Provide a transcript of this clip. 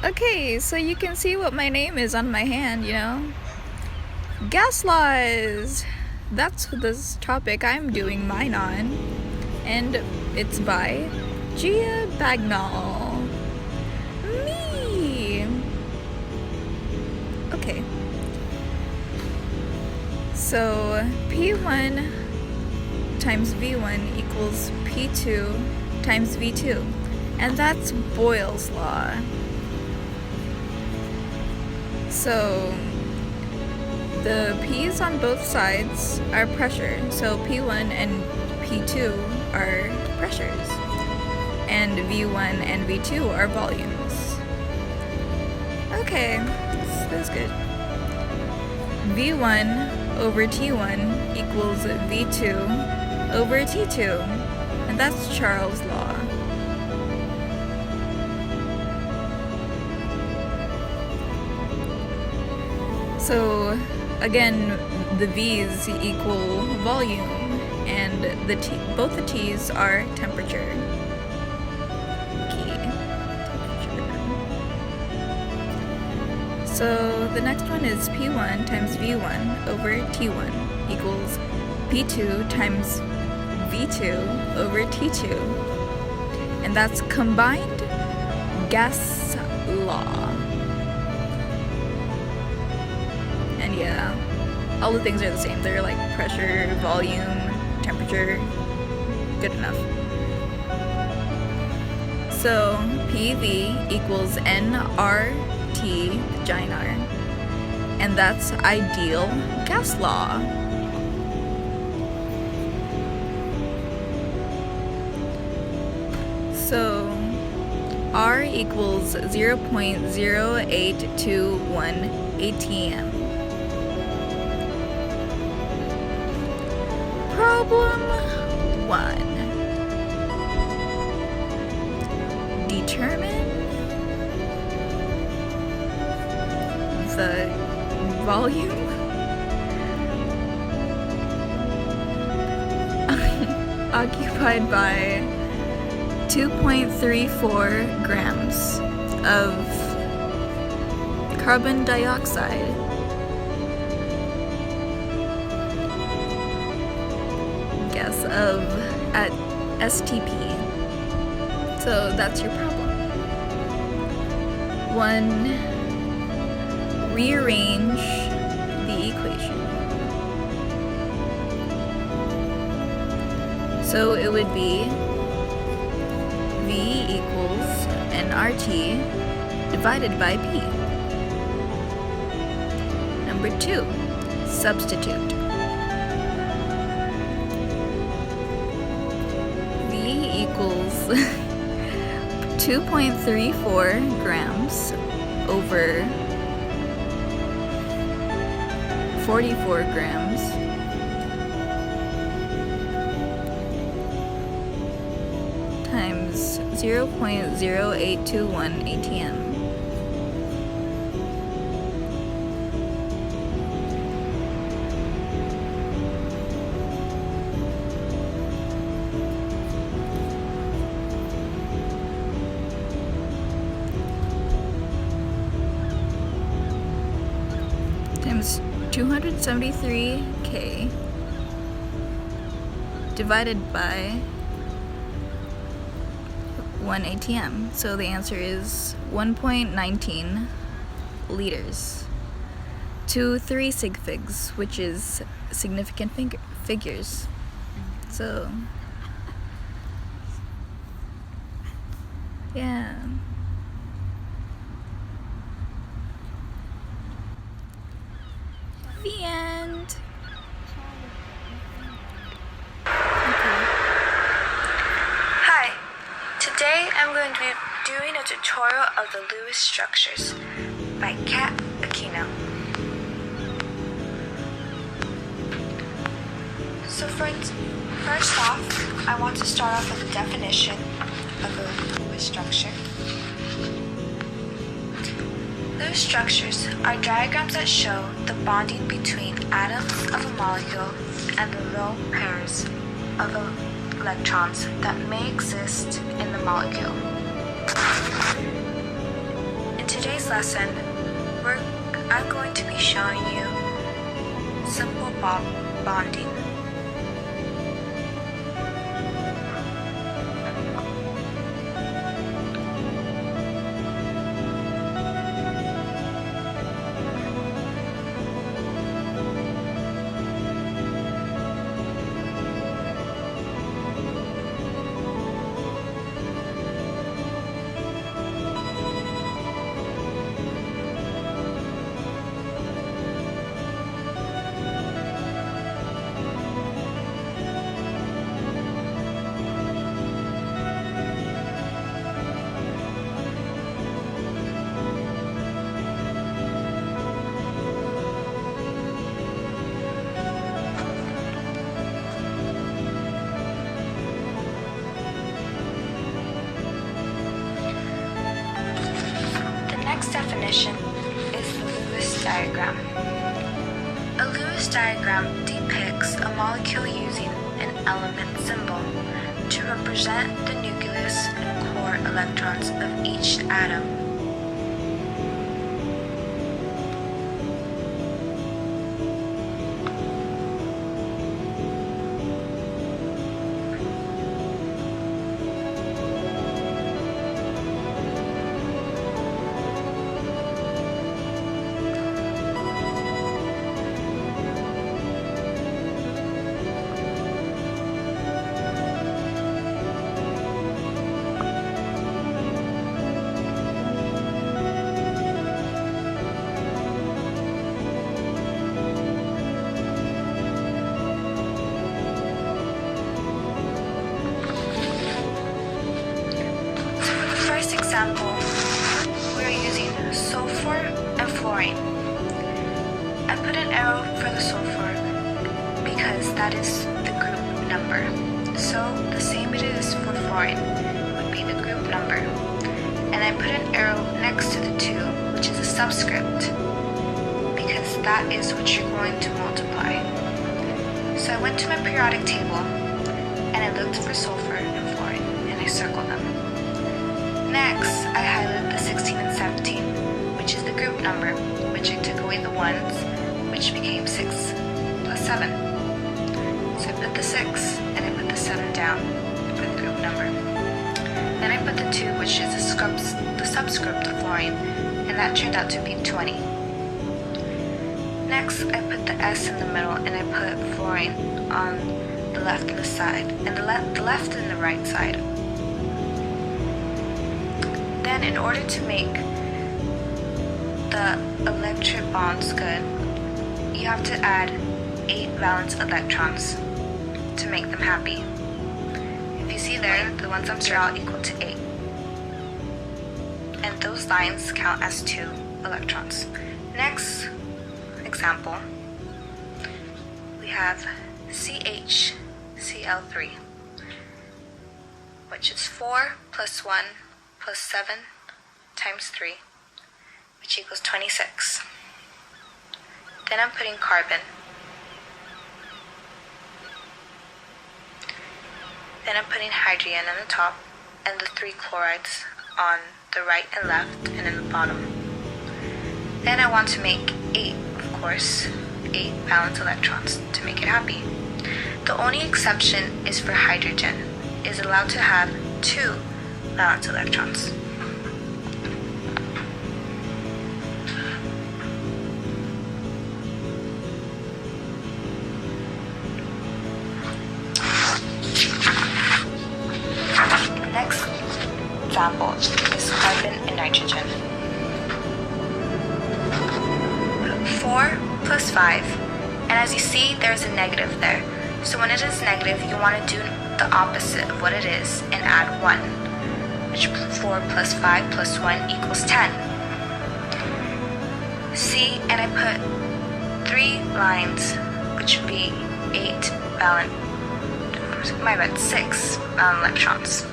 Okay, so you can see what my name is on my hand, you know? Gas laws! That's this topic I'm doing mine on. And it's by Gia Bagnall. Me! Okay. So, P1 times V1 equals P2 times V2. And that's Boyle's law. So, the P's on both sides are pressure. So P1 and P2 are pressures. And V1 and V2 are volumes. Okay, that's good. V1 over T1 equals V2 over T2. And that's Charles' law. So again, the V's equal volume, and both the T's are temperature. Key. Temperature. So the next one is P1 times V1 over T1 equals P2 times V2 over T2. And that's combined gas law. And yeah, all the things are the same. They're like pressure, volume, temperature. Good enough. So PV equals nRT giant R. And that's ideal gas law. So R equals 0.0821 atm. Problem 1. Determine the volume occupied by 2.34 grams of carbon dioxide. Of at STP. So that's your problem. 1. Rearrange the equation. So it would be V equals nRT divided by P. Number 2. Substitute. Equals 2.34 grams over 44 grams times 0.0821 atm. Times 273K divided by 1 atm. So the answer is 1.19 liters to 3 sig figs, which is significant figures. So yeah. The end. Okay. Hi, today I'm going to be doing a tutorial of the Lewis structures by Kat Aquino. So first off, I want to start off with a definition of a Lewis structure. Lewis structures are diagrams that show the bonding between atoms of a molecule and the lone pairs of electrons that may exist in the molecule. In In today's lesson, I'm going to be showing you simple bonding. The next definition is the Lewis diagram. A Lewis diagram depicts a molecule using an element symbol to represent the nucleus and core electrons of each atom. First example, we're using sulfur and fluorine. I put an arrow for the sulfur because that is the group number. So the same it is for fluorine would be the group number. And I put an arrow next to the 2, which is a subscript, because that is what you're going to multiply. So I went to my periodic table and I looked for sulfur and fluorine and I circled them. Next, I highlighted the 16 and 17, which is the group number, which I took away the 1s, which became 6 plus 7. So I put the 6 and I put the 7 down for the group number. Then I put the 2, which is the subscript of fluorine, and that turned out to be 20. Next, I put the S in the middle and I put fluorine on the left and the side, and the left and the right side. Then in order to make the electric bonds good, you have to add 8 valence electrons to make them happy. If you see there, the ones up here are equal to 8. And those lines count as 2 electrons. Next example, we have CHCl3, which is 4 plus 1 plus 7 times 3, which equals 26. Then I'm putting carbon. Then I'm putting hydrogen on the top and the 3 chlorides on the right and left and in the bottom. Then I want to make 8, of course, 8 valence electrons to make it happy. The only exception is for hydrogen. It is allowed to have 2 valence electrons. The next example is carbon and nitrogen. 4 plus 5, and as you see, there's a negative there. So when it is negative, you want to do the opposite of what it is and add 1, which 4 plus 5 plus 1 equals 10. See, and I put 3 lines, which would be 8 valence, 6 electrons.